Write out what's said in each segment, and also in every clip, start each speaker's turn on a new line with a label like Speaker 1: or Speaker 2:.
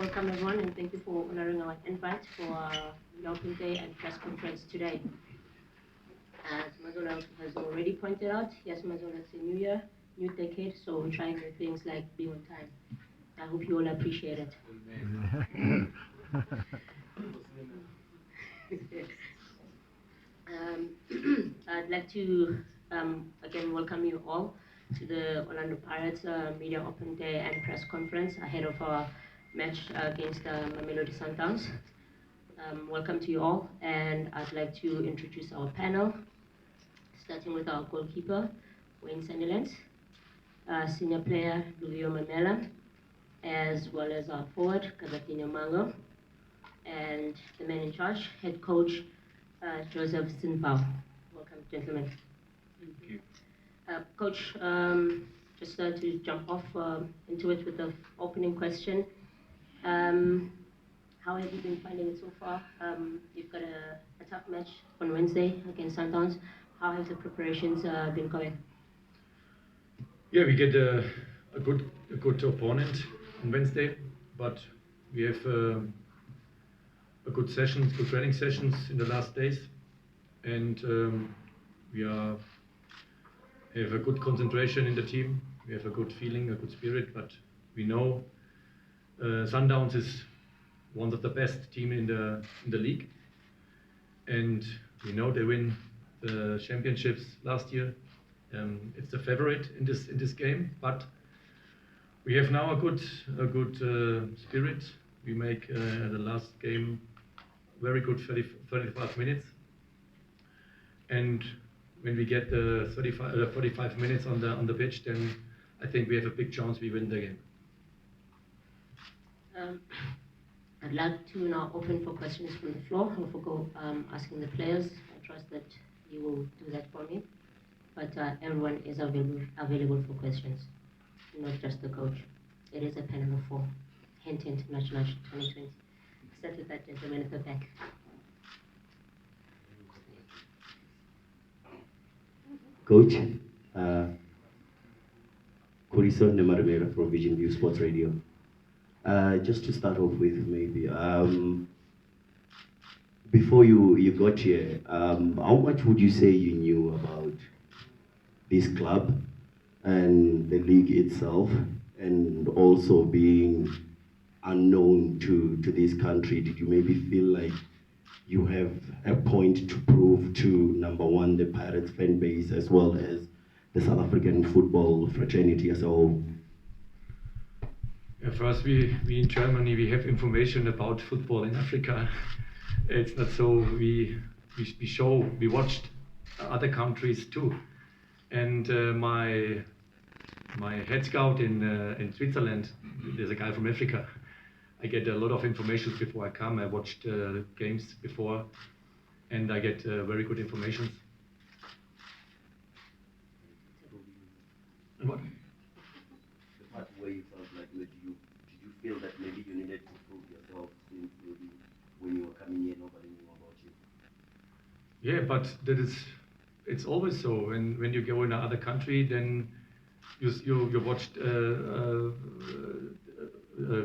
Speaker 1: welcome everyone, and thank you for honoring our invite for the open day and press conference today. As Mazola has already pointed out, yes, Mazola, it's a new year, new decade, so we're trying new things like being on time. I hope you all appreciate it. I'd like to again welcome you all to the Orlando Pirates Media Open Day and Press Conference ahead of our match against Mamelodi Sundowns. Welcome to you all, and I'd like to introduce our panel, starting with our goalkeeper, Sandilands, senior player, Luvuyo Memela, as well as our forward, Gabadinho Mhango, and the man in charge, head coach, Josef Zinnbauer. Welcome, gentlemen.
Speaker 2: Thank you.
Speaker 1: Coach, just to jump off into it with the opening question. How have you been finding it so far? You've got a tough match on Wednesday against Sundowns. How have the preparations been going?
Speaker 2: Yeah, we get a good opponent on Wednesday, but we have a good training sessions in the last days, and we have a good concentration in the team. We have a good feeling, a good spirit, but we know Sundowns is one of the best team in the league, and we know they win the championships last year. It's the favorite in this game, but we have now a good spirit. We make the last game very good 35 minutes, and when we get the 45 minutes on the pitch, then I think we have a big chance we win the game.
Speaker 1: I'd like to now open for questions from the floor. I'll forgo asking the players. I trust that you will do that for me. But everyone is available for questions, not just the coach. It is a panel of four. Hint, hint, nudge, nudge, 2020. Start with that gentleman at the back.
Speaker 3: Coach, Josef Zinnbauer from Vision View Sports Radio. Just to start off with, maybe, before you got here, how much would you say you knew about this club and the league itself, and also being unknown to this country? Did you maybe feel like you have a point to prove to, number one, the Pirates fan base, as well as the South African football fraternity as a whole?
Speaker 2: Yeah, first, we in Germany, we have information about football in Africa. It's not so, we watched other countries too. And my head scout in Switzerland, there's a guy from Africa. I get a lot of information before I come. I watched games before, and I get very good information. What?
Speaker 3: The part where you felt like, did you feel that maybe you needed to prove yourself, since maybe when you were coming here nobody knew about you?
Speaker 2: Yeah, but it's always so. When you go in another country, then you watched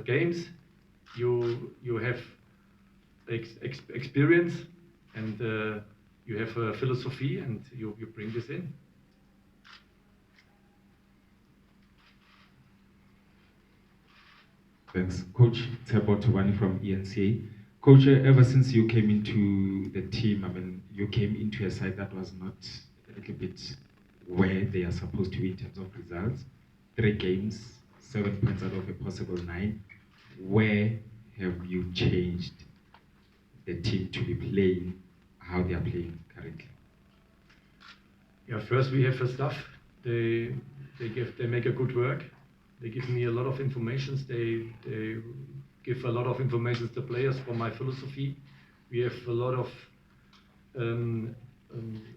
Speaker 2: games. You have experience, and you have a philosophy, and you bring this in.
Speaker 4: Thanks. Coach Tebo Tobani from ENCA. Coach, ever since you came into the team, I mean, you came into a side that was not a little bit where they are supposed to be in terms of results. 3 games, 7 points out of a possible 9. Where have you changed the team to be playing how they are playing currently?
Speaker 2: Yeah, first we have a staff. They make a good work. They give me a lot of information. They give a lot of information to the players for my philosophy. We have a lot of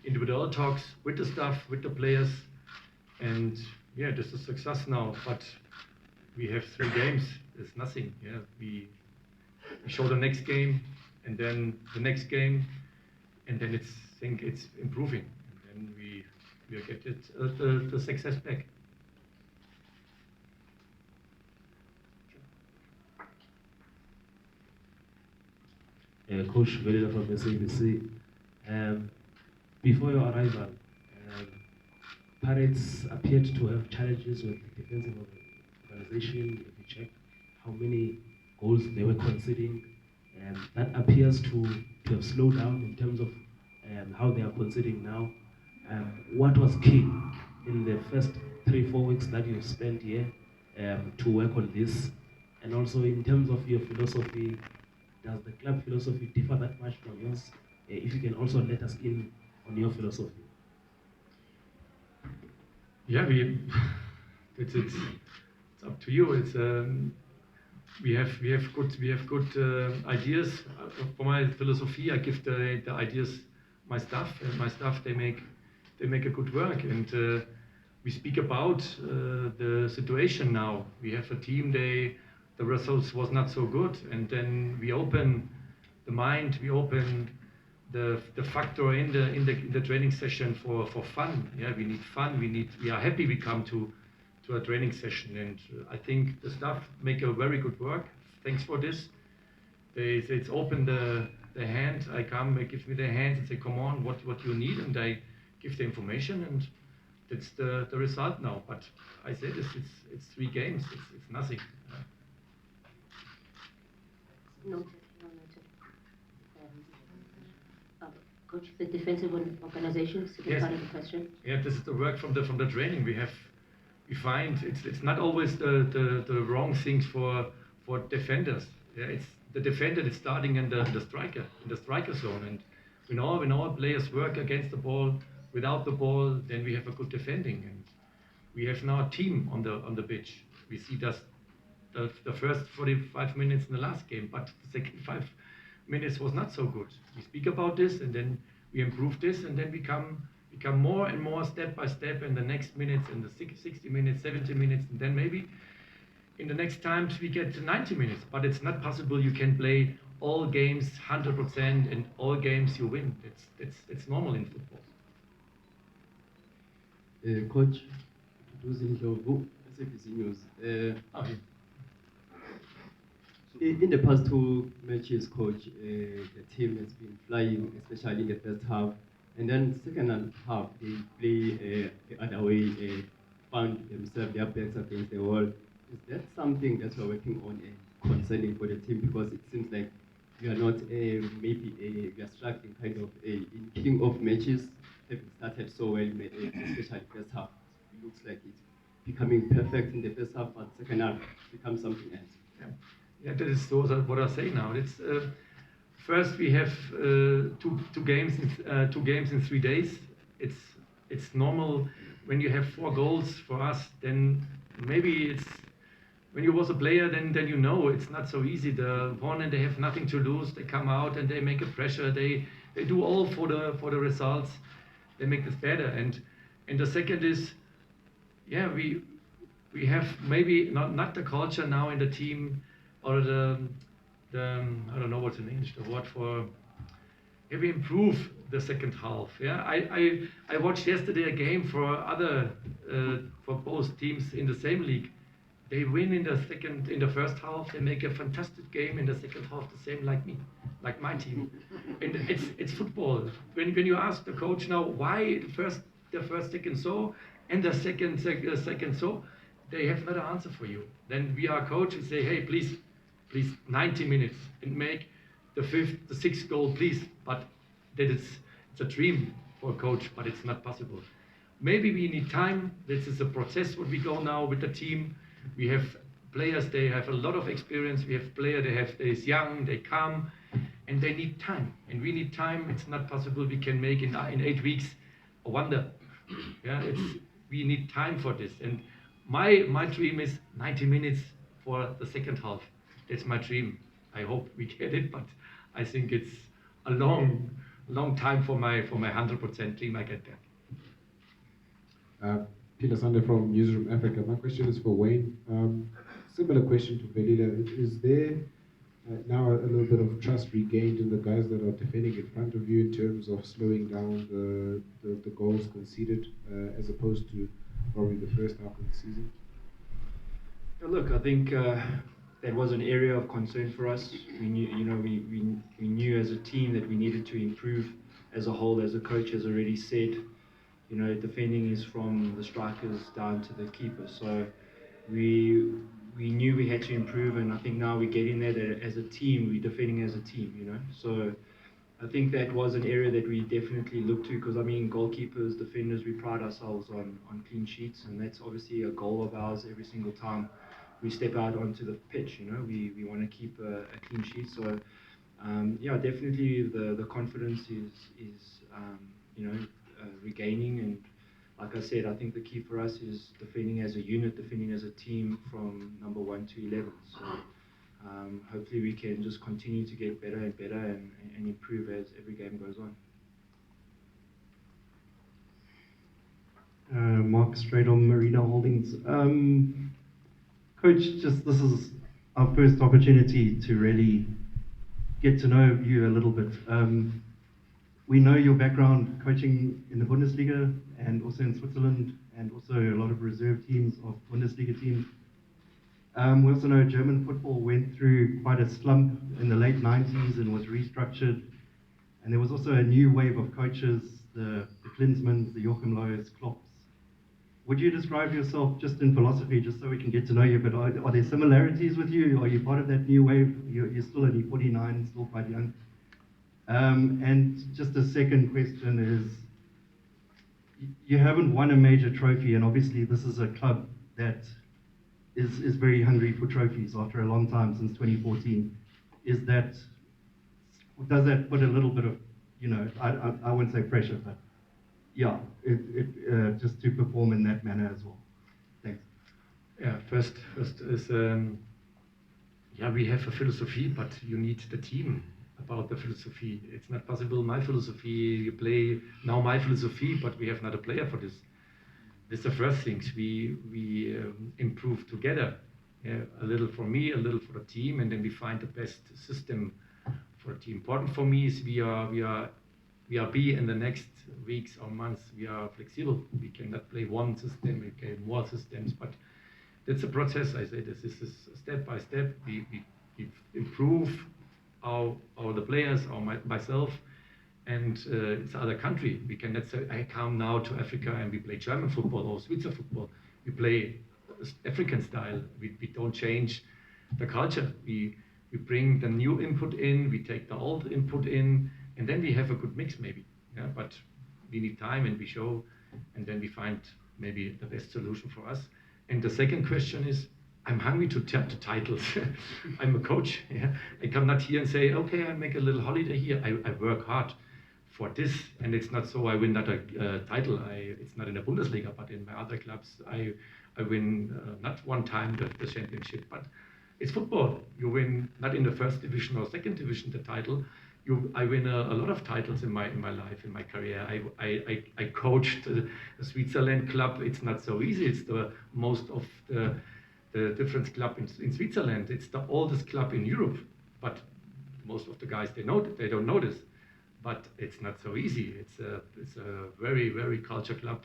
Speaker 2: individual talks with the staff, with the players, and yeah, this is success now. But we have 3 games. It's nothing. Yeah, we show the next game, and then the next game, and then it's improving, and then we get the success back.
Speaker 5: Coach Velila from SABC. Before your arrival, Pirates appeared to have challenges with the defensive organization. If you check how many goals they were conceding, that appears to have slowed down in terms of how they are conceding now. What was key in the first 3-4 weeks that you spent here to work on this? And also in terms of your philosophy, does the club philosophy differ that much from yours? If you can also let us in on your philosophy.
Speaker 2: Yeah, it's up to you. It's we have good ideas for my philosophy. I give the ideas my staff, and my staff they make a good work. And we speak about the situation now. We have a team. The results was not so good, and then we open the mind. We open the factor in the training session for fun. Yeah, we need fun. We are happy we come to a training session, and I think the staff make a very good work. Thanks for this. It's open the hand. I come, they give me their hand and say, come on, what you need, and I give the information, and that's the result now. But I said it's 3 games. It's nothing.
Speaker 1: Noted. Coach, the defensive organization, second
Speaker 2: Yes.
Speaker 1: part of the question.
Speaker 2: Yeah, this is the work from the training. We find it's not always the wrong things for defenders. Yeah, it's the defender that's starting in the striker zone. And when our players work against the ball, without the ball, then we have a good defending. And we have now a team on the pitch. We see that the first 45 minutes in the last game, but the second 5 minutes was not so good. We speak about this, and then we improve this, and then become more and more step by step in the next minutes, in the 60 minutes, 70 minutes, and then maybe in the next times we get to 90 minutes. But it's not possible you can play all games 100% and all games you win. It's normal in football.
Speaker 6: Coach, Luvuyo Memela,
Speaker 2: Okay.
Speaker 6: in the past 2 matches, Coach, the team has been flying, especially in the first half. And then second half, they play the other way, found themselves, their backs against the wall. Is that something that you're working on and concerning for the team? Because it seems like you are not, you are struggling kind of in kicking off matches, having started so well, especially first half. It looks like it's becoming perfect in the first half, but second half becomes something else.
Speaker 2: Yeah, that is what I say now. It's first we have two games in 3 days. It's normal when you have 4 goals for us. Then maybe it's when you was a player. Then you know it's not so easy. The opponent, they have nothing to lose. They come out and they make a pressure. They do all for the results. They make this better. And the second is, yeah, we have maybe not the culture now in the team, or the I don't know what's in English, the word for, yeah, we improve the second half. Yeah, I watched yesterday a game for both teams in the same league. They win in the first half. They make a fantastic game in the second half, the same like me, like my team. And it's football. When you ask the coach now why the first second so and the second so, they have not an answer for you. Then we are coach and say, hey, please 90 minutes and make the 5th, the 6th goal, please. But it's a dream for a coach, but it's not possible. Maybe we need time. This is a process what we go now with the team. We have players, they have a lot of experience. We have players, they're young, they come, and they need time. And we need time. It's not possible we can make in 8 weeks a wonder. Yeah, we need time for this. And my dream is 90 minutes for the second half. That's my dream. I hope we get it, but I think it's a long time for my 100% dream. I get there.
Speaker 7: Peter Sunday from Newsroom Africa. My question is for Wayne. Similar question to Velila. Is there now a little bit of trust regained in the guys that are defending in front of you in terms of slowing down the goals conceded as opposed to probably the first half of the season?
Speaker 5: Look, I think
Speaker 8: that was an area of concern for us. We knew, we knew as a team that we needed to improve as a whole. As the coach has already said, defending is from the strikers down to the keeper. So we knew we had to improve, and I think now we get in there that as a team, we're defending as a team. So I think that was an area that we definitely looked to, because goalkeepers, defenders, we pride ourselves on clean sheets, and that's obviously a goal of ours every single time we step out onto the pitch. We want to keep a clean sheet. So definitely the confidence is regaining, and like I said, I think the key for us is defending as a unit, defending as a team from number 1 to 11. So hopefully we can just continue to get better and better and improve as every game goes on.
Speaker 9: Mark Stradom, Marina Holdings. Coach, this is our first opportunity to really get to know you a little bit. We know your background coaching in the Bundesliga and also in Switzerland, and also a lot of reserve teams of Bundesliga teams. We also know German football went through quite a slump in the late 90s and was restructured. And there was also a new wave of coaches, the Klinsmanns, the Joachim Löws, Klopps. Would you describe yourself just in philosophy, just so we can get to know you, but are there similarities with you? Are you part of that new wave? You're still only 49, still quite young. And just a second question is, you haven't won a major trophy, and obviously this is a club that is very hungry for trophies after a long time, since 2014. Does that put a little bit of, I wouldn't say pressure, but yeah, just to perform in that manner as well? Thanks.
Speaker 2: Yeah, first is, we have a philosophy, but you need the team about the philosophy. It's not possible, my philosophy, you play now my philosophy, but we have not a player for this. This is the first things we improve together. A little for me, a little for the team, and then we find the best system for the team. Important for me is we are in the next weeks or months, we are flexible. We cannot play one system, we play more systems, but that's a process. I say this is step by step. We improve the players, myself, and it's other country. We cannot say I come now to Africa and we play German football or Swiss football. We play African style. We don't change the culture. We bring the new input in, we take the old input in, and then we have a good mix maybe. Yeah, but we need time, and we show, and then we find maybe the best solution for us. And the second question is, I'm hungry to titles. I'm a coach. Yeah? I come not here and say, okay, I make a little holiday here. I work hard for this, and it's not so I win not a title. It's not in the Bundesliga, but in my other clubs, I win not one time the championship, but it's football. You win not in the first division or second division the title. I win a lot of titles in my life, in my career. I coached the Switzerland club. It's not so easy. It's the most of the different club in Switzerland. It's the oldest club in Europe, but most of the guys they don't know this. But it's not so easy. It's a very, very culture club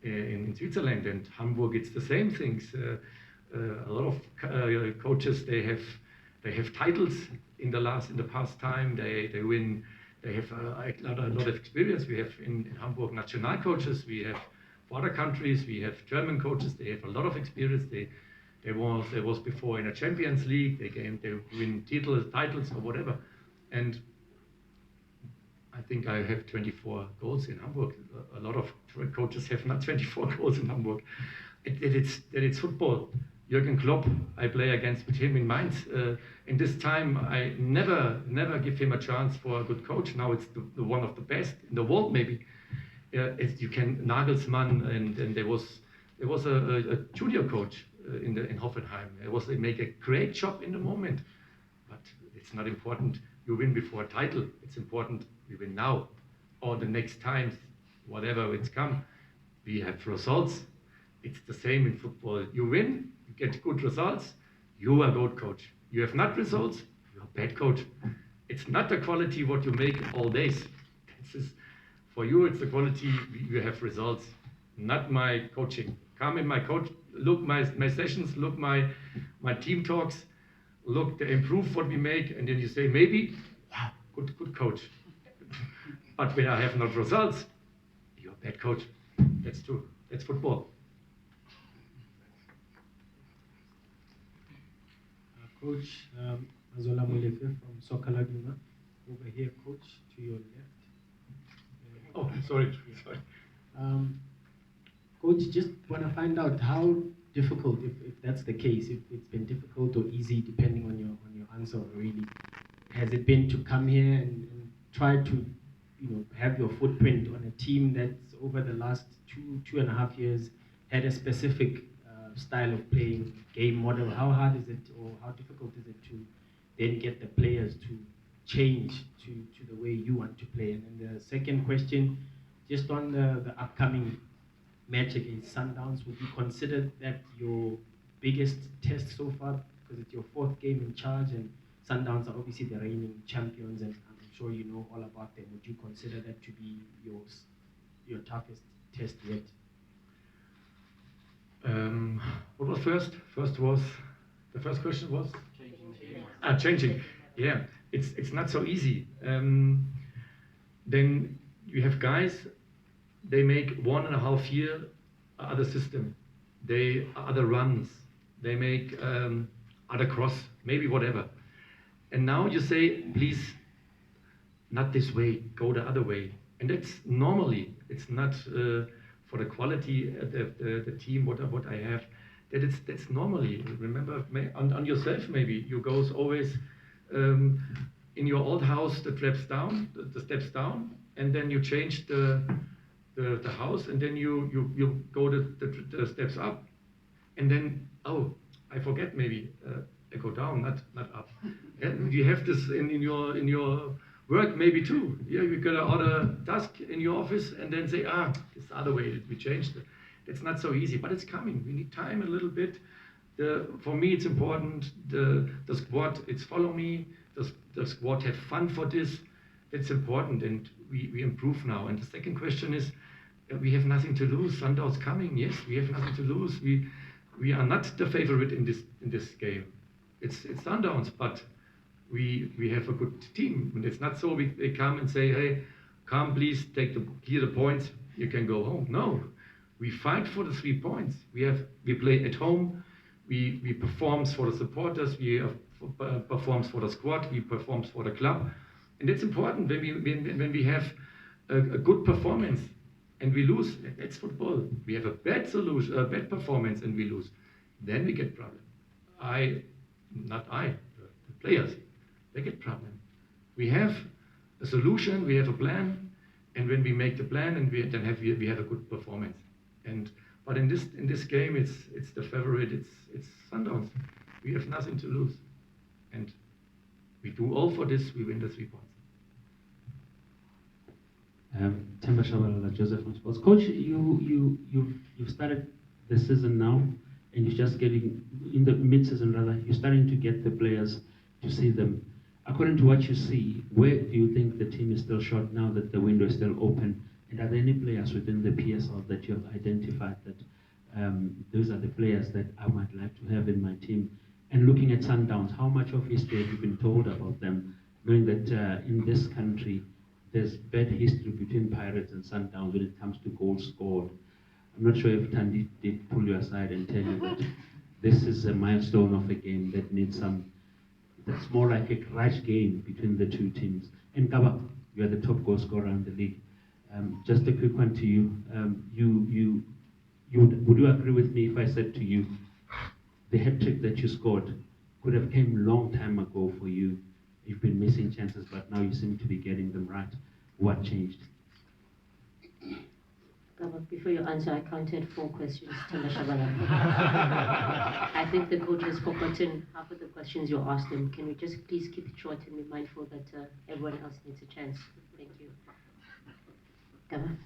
Speaker 2: in Switzerland, and Hamburg. It's the same things. A lot of coaches they have titles in the past time. They win. They have a lot of experience. We have in Hamburg national coaches. We have for other countries. We have German coaches. They have a lot of experience. They was before in a Champions League. They win titles or whatever. And I think I have 24 goals in Hamburg. A lot of coaches have not 24 goals in Hamburg. It's football. Jürgen Klopp, I play with him in Mainz. In this time, I never give him a chance for a good coach. Now it's the one of the best in the world, maybe. You can Nagelsmann, and there was a junior coach in Hoffenheim. They make a great job in the moment, but it's not important. You win before a title. It's important we win now, or the next times, whatever it's come. We have results. It's the same in football. You win, you get good results, you are a good coach. You have not results, you're a bad coach. It's not the quality what you make all days. For you, it's the quality you have results, not my coaching. Come in my coach, look my sessions, look my team talks. look, they improve what we make, and then you say, maybe, wow, good coach. But when I have not results, you're a bad coach. That's true. That's football.
Speaker 5: Coach Mazola Molefe from Soccerclub over here, coach, to your left.
Speaker 2: Oh, sorry.
Speaker 5: Coach, just want to find out how difficult, if that's the case, if it's been difficult or easy, depending on your answer, really, has it been to come here and try to, have your footprint on a team that's over the last 2.5 years had a specific style of playing, game model? How hard is it, or how difficult is it to then get the players to change to the way you want to play? And then the second question, just on the upcoming match against Sundowns, would you consider that your biggest test so far, because it's your 4th game in charge, and Sundowns are obviously the reigning champions, and I'm sure you know all about them. Would you consider that to be your toughest test yet?
Speaker 2: What was first? The first question was? Changing. Yeah, it's not so easy. Then you have guys, they make 1.5 year other system. They other runs. They make other cross, maybe whatever. And now you say, please, not this way, go the other way. And that's normally, it's not for the quality of the team, what I have. That's normally. Remember on yourself, maybe you goes always in your old house the steps down, and then you change the house, and then you go the steps up, and then I forget, maybe I go down, not up. And you have this in your work maybe too. Yeah, you got to order task in your office and then say, it's the other way, we changed it. It's not so easy, but it's coming. We need time a little bit. For me, it's important. The squad, it's follow me. The squad have fun for this. It's important, and we improve now. And the second question is, we have nothing to lose. Sundowns coming, yes, we have nothing to lose. We are not the favorite in this game. It's Sundowns, but we have a good team. And it's not so they come and say, hey, come please, clear the points, you can go home. No, we fight for the 3 points. We play at home, we perform for the supporters, we perform for the squad, we perform for the club. And it's important when we have a good performance and we lose. That's football. We have a bad performance and we lose. Then we get problem. The players, they get problem. We have a solution, we have a plan, and when we make the plan, and we have a good performance. But in this game, it's the favorite. It's Sundowns. We have nothing to lose, and we do all for this. We win the 3 points.
Speaker 10: Temba Shabalala, Joseph from Sports. Coach, you've started the season now, and you're just getting in the mid-season rather. You're starting to get the players to see them. According to what you see, where do you think the team is still short now that the window is still open? And are there any players within the PSL that you have identified that those are the players that I might like to have in my team? And looking at Sundowns, how much of history have you been told about them, knowing that in this country there's bad history between Pirates and Sundowns when it comes to goals scored? I'm not sure if Tandy did pull you aside and tell you that this is a milestone of a game that needs that's more like a crash game between the two teams. And Kaba, you are the top goal scorer in the league. Just a quick one to you. Would you agree with me if I said to you, the hat-trick that you scored could have came a long time ago for you? You've been missing chances, but now you seem to be getting them right. What changed?
Speaker 1: Before you answer, I counted 4 questions. I think the coach has forgotten half of the questions you asked him. Can we just please keep it short and be mindful that everyone else needs a chance? Thank you. Gaba,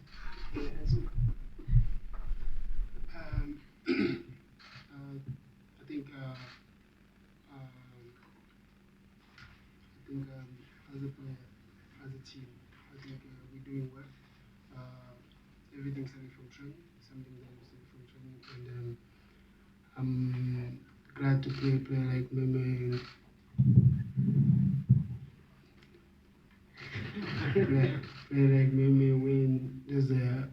Speaker 1: can you answer?
Speaker 11: I think as a player, as a team, I think we're doing well. Everything's starting from training, something that is starting from training, and I'm glad to play a player like Meme Like maybe when there's a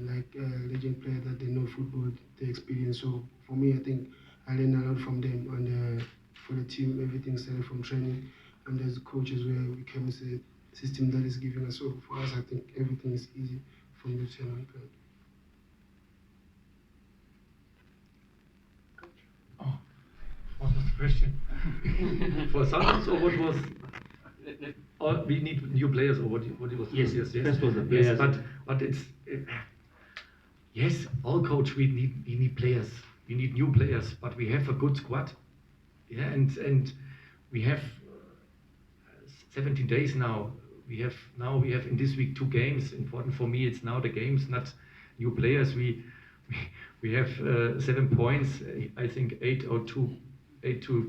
Speaker 11: like a legend player that they know football, they experience. So for me, I think I learned a lot from them. And for the team, everything started from training. And there's coaches where we came as a system that is giving us. So for us, I think everything is easy from the training plan.
Speaker 2: What was the question? For Sundowns, or what was? Or we need new players, or what it was?
Speaker 10: Yes, first was the players.
Speaker 2: Yes, but it's yes, all coach we need players. We need new players, but we have a good squad. Yeah, and we have 17 days now. We have in this week 2 games. Important for me, it's now the games, not new players. We have 7 points. I think 8 to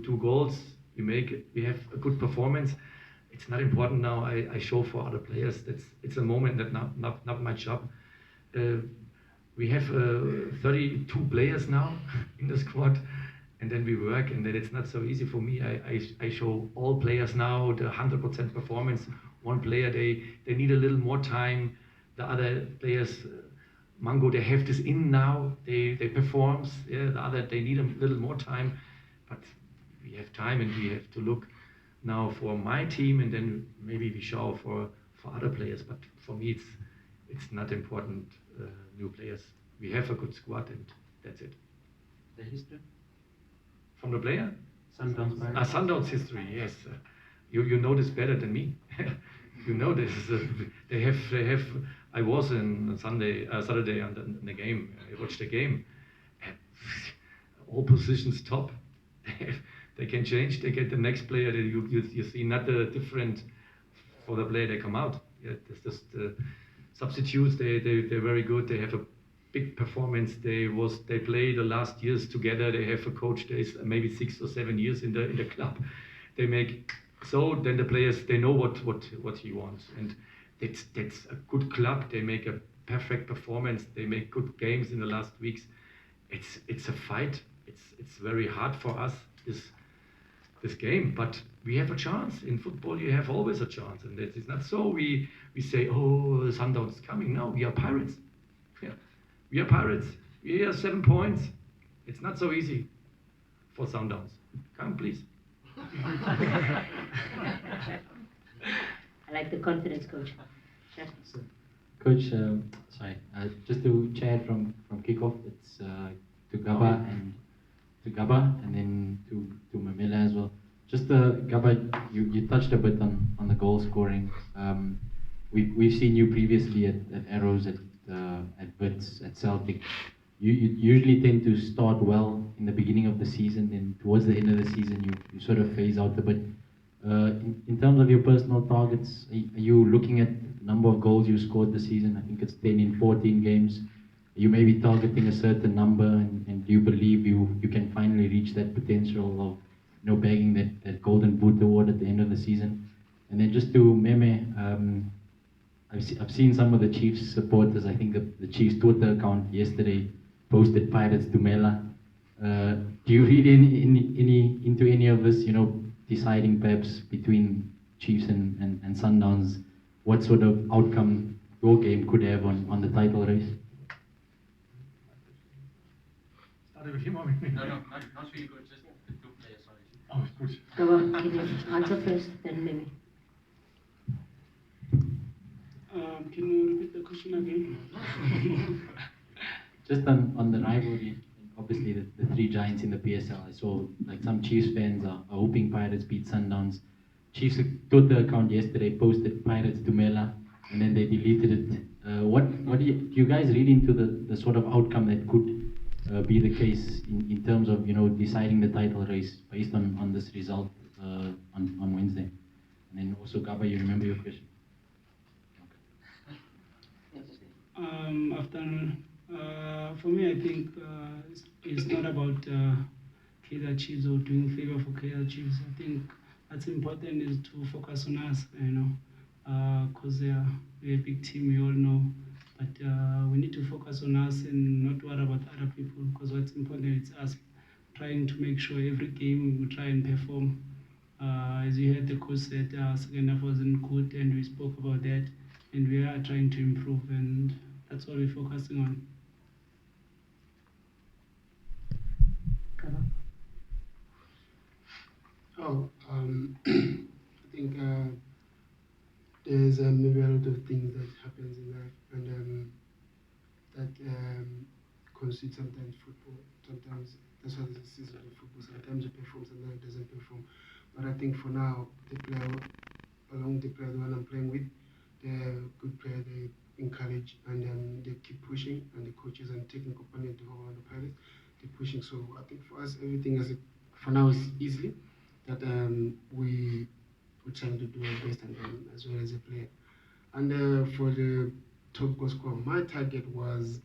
Speaker 2: 2 goals. We have a good performance. It's not important now. I show for other players. It's a moment that not my job. We have 32 players now in the squad, and then we work, and then it's not so easy for me. I show all players now the 100% performance. One player they need a little more time. The other players, Mhango, they have this in now. They performs. Yeah, the other they need a little more time, but we have time, and we have to look now for my team, and then maybe we show for other players. But for me, it's not important. New players. We have a good squad, and that's it.
Speaker 10: The history
Speaker 2: from the player.
Speaker 10: Sundowns.
Speaker 2: Sundowns history. Yes, you know this better than me. You know this. They have. I was on Saturday on the game. I watched the game. All positions top. They can change. They get the next player. You see not the different for the player they come out. Yeah, it's just substitutes. They're very good. They have a big performance. They play the last years together. They have a coach. There's maybe 6 or 7 years in the club. They make so then the players they know what he wants, and that's a good club. They make a perfect performance. They make good games in the last weeks. It's a fight. It's very hard for us this game, but we have a chance. In football, you have always a chance, and it's not so we say, oh, the Sundowns is coming. No, we are Pirates. Yeah. We are Pirates. We have 7 points. It's not so easy for Sundowns. Come, please.
Speaker 1: I like the confidence, Coach. Sure.
Speaker 12: Coach, just to chat from kickoff, it's to Gaba and then to Memela as well. Just Gaba, you touched a bit on the goal scoring. We've seen you previously at Arrows, at Wits, at Celtic. You usually tend to start well in the beginning of the season, then towards the end of the season you sort of phase out a bit. In terms of your personal targets, are you looking at the number of goals you scored this season? I think it's 10 in 14 games. You may be targeting a certain number, and do you believe you can finally reach that potential of bagging that Golden Boot award at the end of the season? And then just to Meme, I've seen some of the Chiefs supporters. I think the Chiefs Twitter account yesterday posted Pirates to Mela. Do you read into any of this? Deciding perhaps between Chiefs and Sundowns, what sort of outcome your game could have on the title race?
Speaker 2: Started with him or with me?
Speaker 13: No, not really good. Just the 2 players, sorry.
Speaker 2: Oh, good.
Speaker 1: Go on, can you answer first, then Mimi?
Speaker 11: Can you repeat the question again?
Speaker 12: Just on the rivalry, obviously the 3 giants in the PSL. I saw like some Chiefs fans are hoping Pirates beat Sundowns. Chiefs Twitter account yesterday posted Pirates to Mela, and then they deleted it. What do you guys read into the sort of outcome that could be the case in terms of deciding the title race based on this result on Wednesday? And then also Gaba, you remember your question?
Speaker 11: Afternoon. For me, I think it's not about Kaizer Chiefs or doing favor for Kaizer Chiefs. I think what's important is to focus on us, because we're a big team, we all know. But we need to focus on us and not worry about other people, because what's important is us trying to make sure every game we try and perform
Speaker 14: As you heard the coach said, second half wasn't good, and we spoke about that, and we are trying to improve, and that's what we're focusing on.
Speaker 11: I think there's maybe a lot of things that happens in life, and that constitute sometimes football. Sometimes that's what the season of football. Sometimes it performs, sometimes it doesn't perform. But I think for now, the player, along the player, the one I'm playing with, they're good player. They encourage and they keep pushing, and the coaches and technical panel, the whole the pilots, they're pushing. So I think for us, everything for now is easily that we're trying to do our best, and as well as a player. And for the top goal scorer, my target was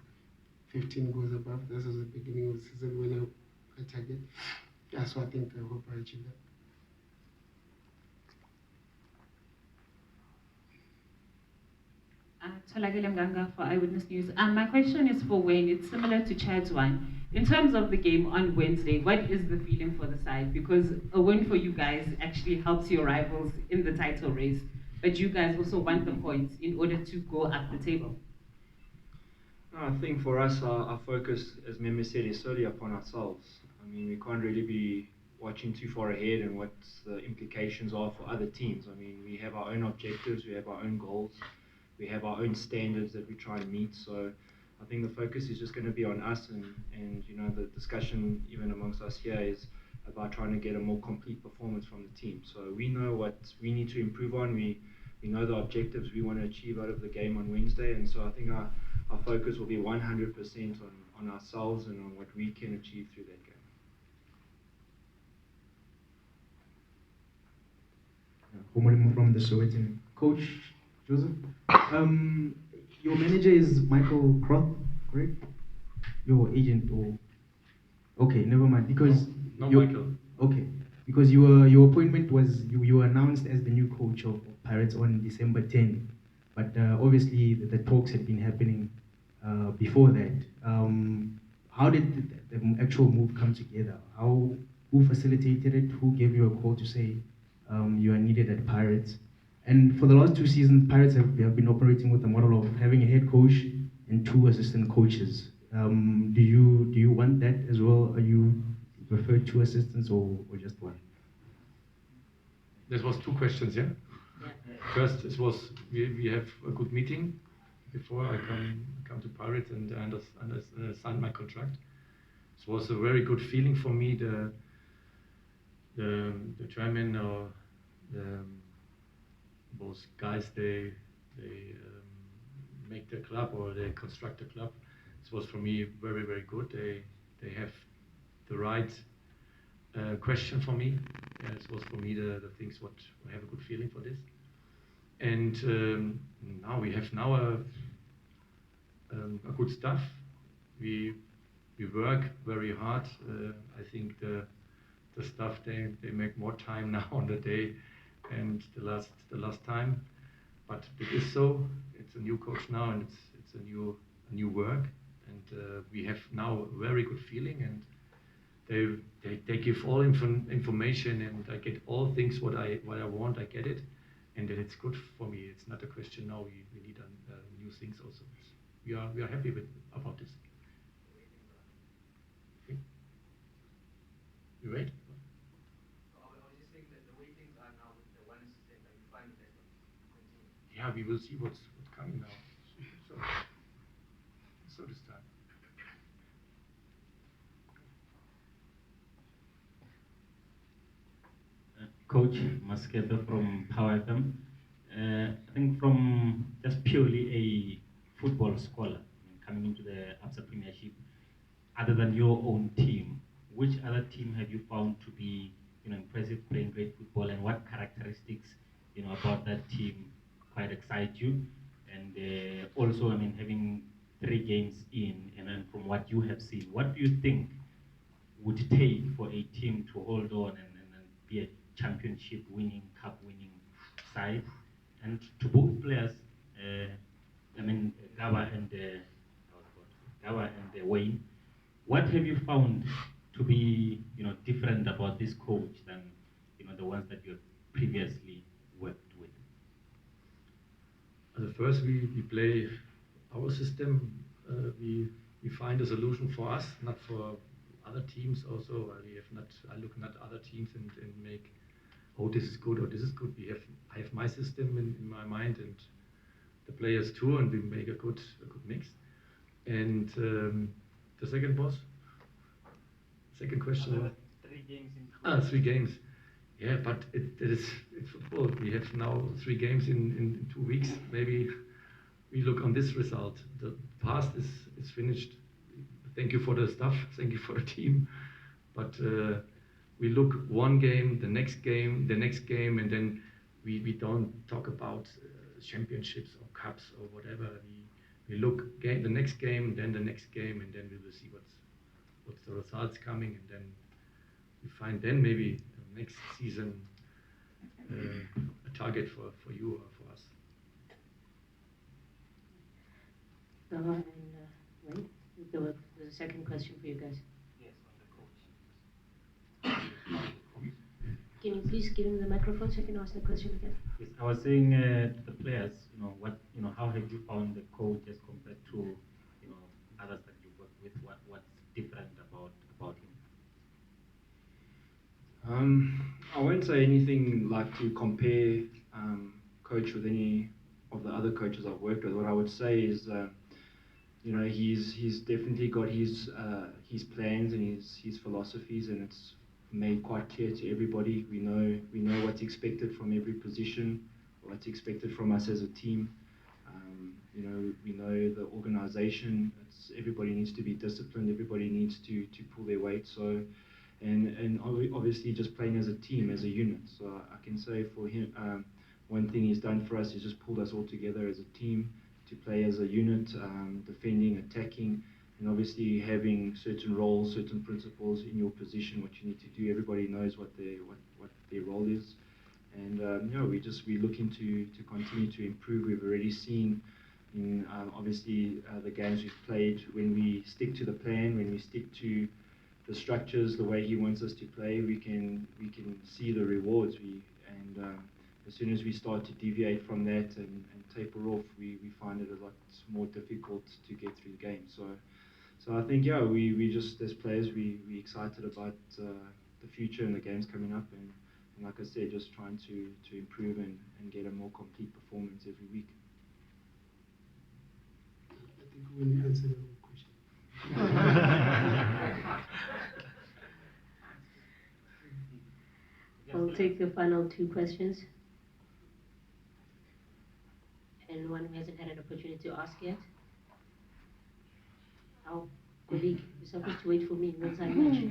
Speaker 11: 15 goals above. This was the beginning of the season when I target. Yeah, so I think I hope I achieve that.
Speaker 15: Tolagile Mganga for Eyewitness News. My question is for Wayne. It's similar to Chad's one. In terms of the game on Wednesday, what is the feeling for the side? Because a win for you guys actually helps your rivals in the title race, but you guys also want the points in order to go up the table.
Speaker 8: I think for us, our focus, as Meme said, is solely upon ourselves. I mean, we can't really be watching too far ahead and what the implications are for other teams. I mean, we have our own objectives, we have our own goals, we have our own standards that we try and meet. So I think the focus is just going to be on us, and you know, the discussion even amongst us here is about trying to get a more complete performance from the team. So we know what we need to improve on. We know the objectives we want to achieve out of the game on Wednesday, and so I think our focus will be 100% on ourselves and on what we can achieve through that game.
Speaker 16: Homolimo from the Sowetan. Coach Joseph, your manager is Michael Croth, correct? Your agent, or okay, never mind. Because
Speaker 2: no Michael.
Speaker 16: Okay, because your appointment was you were announced as the new coach of Pirates on December 10th, but obviously the talks had been happening before that. How did the actual move come together? Who facilitated it? Who gave you a call to say you are needed at Pirates? And for the last 2 seasons, Pirates have been operating with the model of having a head coach and 2 assistant coaches. Do you want that as well? Are you prefer 2 assistants or just 1?
Speaker 2: This was 2 questions, yeah? First, it was we have a good meeting before I come to Pirates and signed my contract. It was a very good feeling for me. The chairman or those guys, they make the club or they construct the club. This was for me very, very good. They have the right question for me. Yeah, it was for me the things what I have a good feeling for this. And now we have a good staff. We work very hard. I think the staff they make more time now on the day and the last time, but it is so. It's a new coach now, and it's a new work, and we have now a very good feeling, and they give all information, and I get all things what I want. I get it, and then it's good for me. It's not a question now. We need new things also. We are happy about this. Okay. You wait. Yeah, we will see what's coming now. So this time.
Speaker 10: Coach Masketo from Power FM. I think from just purely a football scholar coming into the ABSA Premiership, other than your own team, which other team have you found to be impressive, playing great football, and what characteristics about that team quite excite you? And also, I mean, having 3 games in, and then from what you have seen, what do you think would take for a team to hold on and be a championship winning, cup winning side? And to both players, I mean, Gaba and Wayne, what have you found to be different about this coach than the ones that you have previously worked with?
Speaker 2: First, we play our system. We find a solution for us, not for other teams. Also, I look not other teams and make, oh, this is good or this is good. I have my system in my mind and the players too, and we make a good mix. And the second question was
Speaker 13: 3 games in
Speaker 2: 3 games. Yeah, but it's football. We have now 3 games in 2 weeks. Maybe we look on this result. The past is finished. Thank you for the stuff. Thank you for the team. But we look one game, the next game, and then we don't talk about championships or cups or whatever. We look the next game, then the next game, and then we will see what's the results coming, and then we find then maybe next season a target for you or for us.
Speaker 1: And wait, there was a second question for you guys.
Speaker 13: Yes, on the coach.
Speaker 1: Can you please give him the microphone so I can ask the question again?
Speaker 10: Yes, I was saying to the players, how have you found the coach as compared to, others that you work with? What's different about him?
Speaker 8: I won't say anything like to compare coach with any of the other coaches I've worked with. What I would say is, he's definitely got his plans and his philosophies, and it's made quite clear to everybody. We know what's expected from every position, what's expected from us as a team. We know the organization. Everybody needs to be disciplined. Everybody needs to pull their weight. So, and obviously just playing as a team, as a unit. So I can say for him, one thing he's done for us is just pulled us all together as a team to play as a unit, defending, attacking, and obviously having certain roles, certain principles in your position, what you need to do. Everybody knows what their role is, and we're looking to continue to improve. We've already seen in obviously the games we've played, when we stick to the plan, when we stick to the structures, the way he wants us to play, we can see the rewards. As soon as we start to deviate from that and taper off, we find it a lot more difficult to get through the game. So I think, we just, as players, we're excited about the future and the games coming up, and like I said, just trying to improve and get a more complete performance every week.
Speaker 11: I think when you answer the question.
Speaker 1: I'll take the final 2 questions. Anyone who hasn't had an opportunity to ask yet? Our colleague, you're supposed to wait for me. When's our match?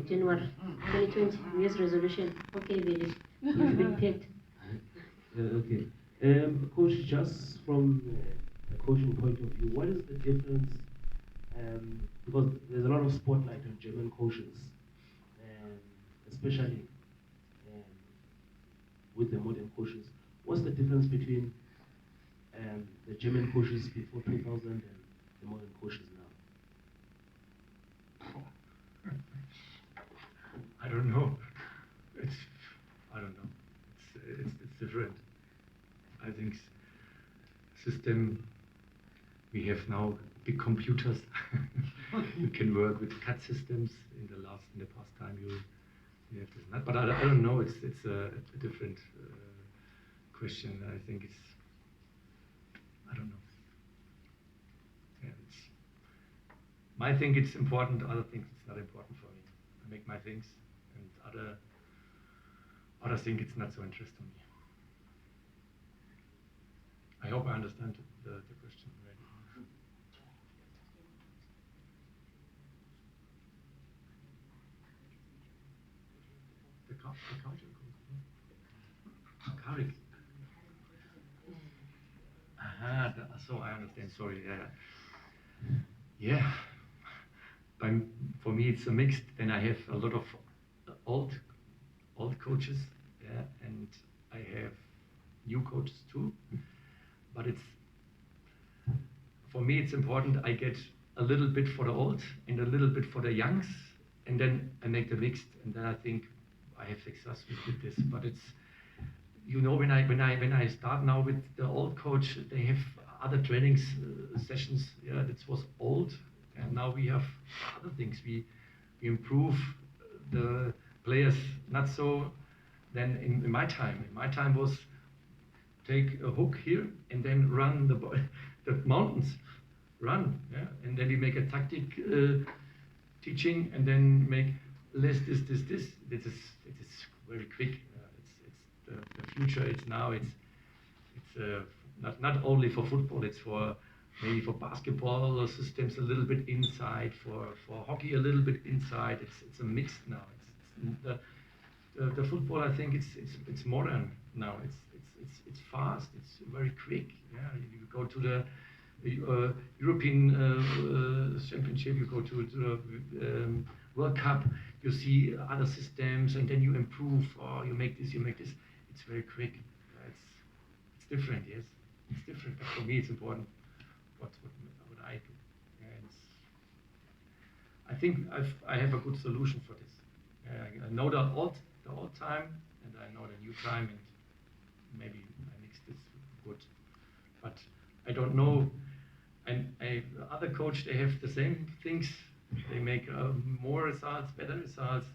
Speaker 1: January 2020, New Year's resolution. Okay, Billy, you've been picked.
Speaker 5: Okay. Coach, just from a coaching point of view, what is the difference? Because there's a lot of spotlight on German coaches, especially with the modern coaches. What's the difference between the German coaches before 2000 and the modern coaches now?
Speaker 2: I don't know. I don't know. It's different. I think system. We have now big computers. You can work with CAD systems. In the past time, you have this not. But I don't know. It's a different question. I think I don't know. Yeah, I think it's important. Other things it's not important for me. I make my things, and others think it's not so interesting to me. I hope I understand the question already. The culture code. Karik. So I understand. Sorry. Yeah. For me, it's a mixed. And I have a lot of old coaches. Yeah, and I have new coaches too. But for me, it's important. I get a little bit for the old and a little bit for the youngs, and then I make the mixed. And then I think I have success with this. But it's, you know, when I start now with the old coach, they have other trainings sessions. Yeah, that was old, and now we have other things. We improve the players, not so. Than in my time. In my time was take a hook here and then run the mountains, run, yeah, and then we make a tactic teaching and then make less this. It is very quick. It's the future. It's now. It's not only for football. It's for maybe for basketball systems a little bit inside. For hockey a little bit inside. It's a mix now. The football, I think it's modern now. It's fast. It's very quick. Yeah, you go to the European Championship. You go to the World Cup. You see other systems, and then you improve. Or you make this. You make this. It's very quick. It's different. Yes, it's different. But for me, it's important. What I do. Yeah, I think I have a good solution for this. I know the old time, and I know the new time, and maybe I mix this good. But I don't know. And other coach, they have the same things. They make more results, better results.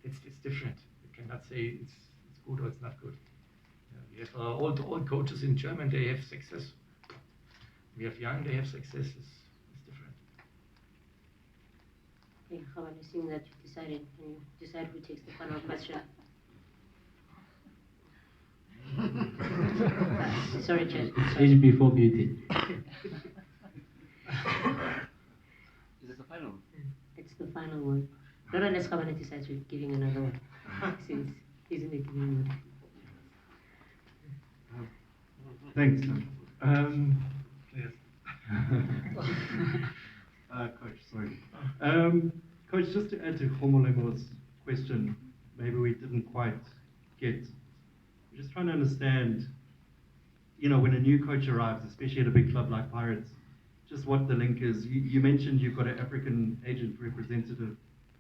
Speaker 2: It's different. You cannot say it's good or it's not good. We have old coaches in Germany. They have success. We have young. They have success. It's different.
Speaker 1: Okay, Khaban, I think that you decided. Can you decide who takes the final question? Sorry, Chair.
Speaker 12: Age before beauty.
Speaker 13: Is this the final?
Speaker 1: It's the final one. Not unless Khaban decides we're giving another one, since he's in the giving mood.
Speaker 9: Thanks. Yes. Coach, sorry. Coach, just to add to Khomolebo's question, maybe we didn't quite get. We're just trying to understand, you know, when a new coach arrives, especially at a big club like Pirates, just what the link is. You mentioned you've got an African agent representative.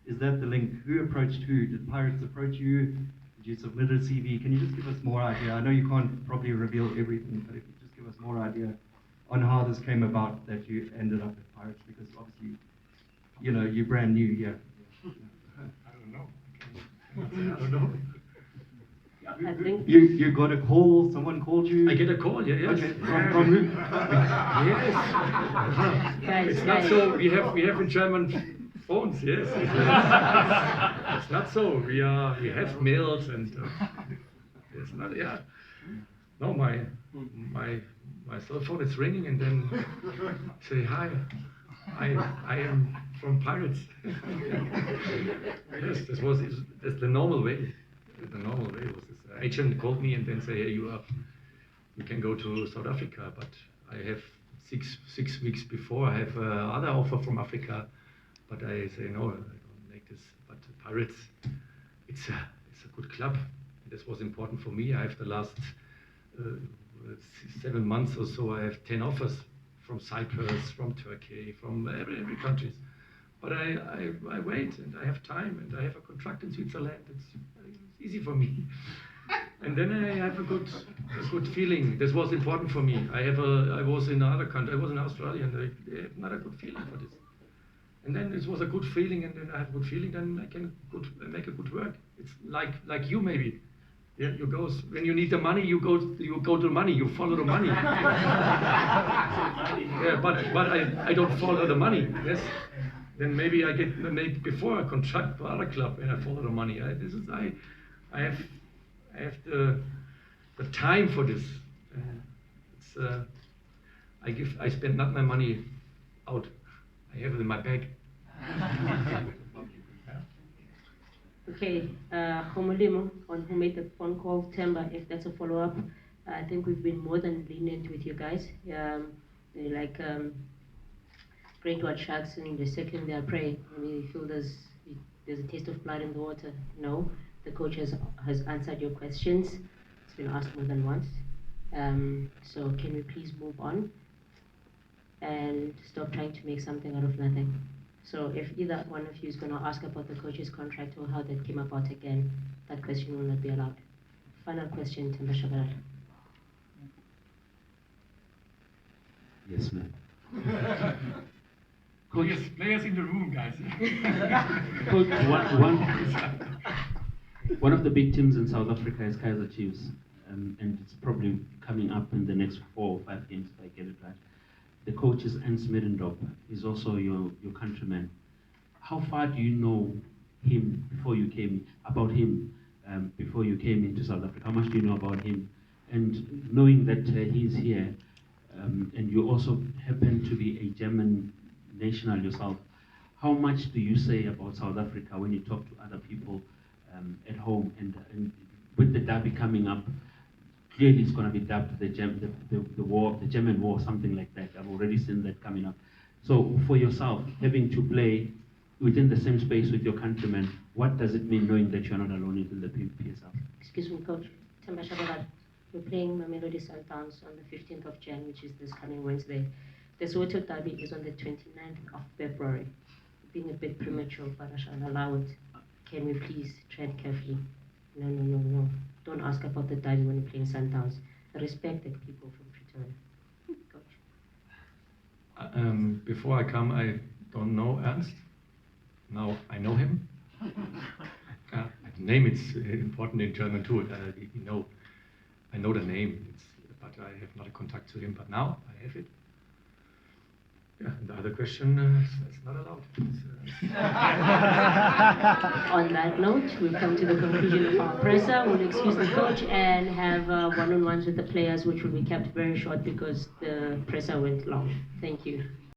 Speaker 9: Is that the link? Who approached who? Did Pirates approach you? Did you submit a CV? Can you just give us more idea? I know you can't probably reveal everything, but if you just give us more idea on how this came about that you ended up at Pirates, because obviously, you know, you're brand new here.
Speaker 2: I don't know. I don't know.
Speaker 1: I think
Speaker 9: you got a call. Someone called you.
Speaker 2: I get a call. Yeah, yes.
Speaker 9: Okay. From who?
Speaker 2: Yes. It's not so. We have in German phones. Yes. It's not so. We have mails and it's not. Yeah. No, my cell phone is ringing and then say hi. I am from Pirates. Yes, that's the normal way. The normal way was this. Agent called me and then say, hey, you can go to South Africa, but I have six weeks before I have other offer from Africa, but I say no, I don't make this. But Pirates, it's a good club. This was important for me. I have the last 7 months or so. I have 10 offers from Cyprus, from Turkey, from every country. But I wait and I have time and I have a contract in Switzerland. It's easy for me. And then I have a good feeling. This was important for me. I was in another country. I was in Australia, and I have not a good feeling for this. And then this was a good feeling, and then I have a good feeling. Then I can make a good work. It's like you maybe. Yeah, you go when you need the money. You go to the money. You follow the money. Yeah, but I don't follow the money. Yes. Then maybe I get maybe before a contract for other club, and I follow the money. I have the time for this. I spend not my money out. I have it in my bag.
Speaker 1: Okay, Khomolemo, on who made the phone call, Temba, if that's a follow-up, I think we've been more than lenient with you guys. Praying to our sharks, and the second they are praying, we feel there's a taste of blood in the water. No, the coach has answered your questions. It's been asked more than once. So can we please move on and stop trying to make something out of nothing? So if either one of you is going to ask about the coach's contract or how that came about again, that question will not be allowed. Final question, Themba Shabalala.
Speaker 10: Yes, ma'am.
Speaker 2: Players in the room, guys.
Speaker 10: Coach, one of the big teams in South Africa is Kaizer Chiefs, and it's probably coming up in the next 4 or 5 games if I get it right. The coach is Ernst Middendorp. He's also your countryman. How far do you know him before you came before you came into South Africa? How much do you know about him? And knowing that he's here, and you also happen to be a German national yourself, how much do you say about South Africa when you talk to other people at home? And with the derby coming up, clearly it's going to be dubbed the German War, something like that. I've already seen that coming up. So for yourself, having to play within the same space with your countrymen, what does it mean knowing that you're not alone within the PSL?
Speaker 1: Excuse me, Coach. Themba Shabalala. We're playing Mamelodi Sundowns on the 15th of Jan, which is this coming Wednesday. The Soweto derby is on the 29th of February. Being a bit premature, but I shall allow it. Can we please tread carefully? No. Don't ask about the derby when you're playing Sundowns. Respect the people from Pretoria. Coach.
Speaker 2: Before I come, I don't know Ernst. Now I know him. The name is important in German too. I know the name, but I have not a contact to him. But now I have it. Yeah, and the other question is not allowed.
Speaker 1: On that note, we've come to the conclusion of our presser. We'll excuse the coach and have one-on-ones with the players, which will be kept very short because the presser went long. Thank you.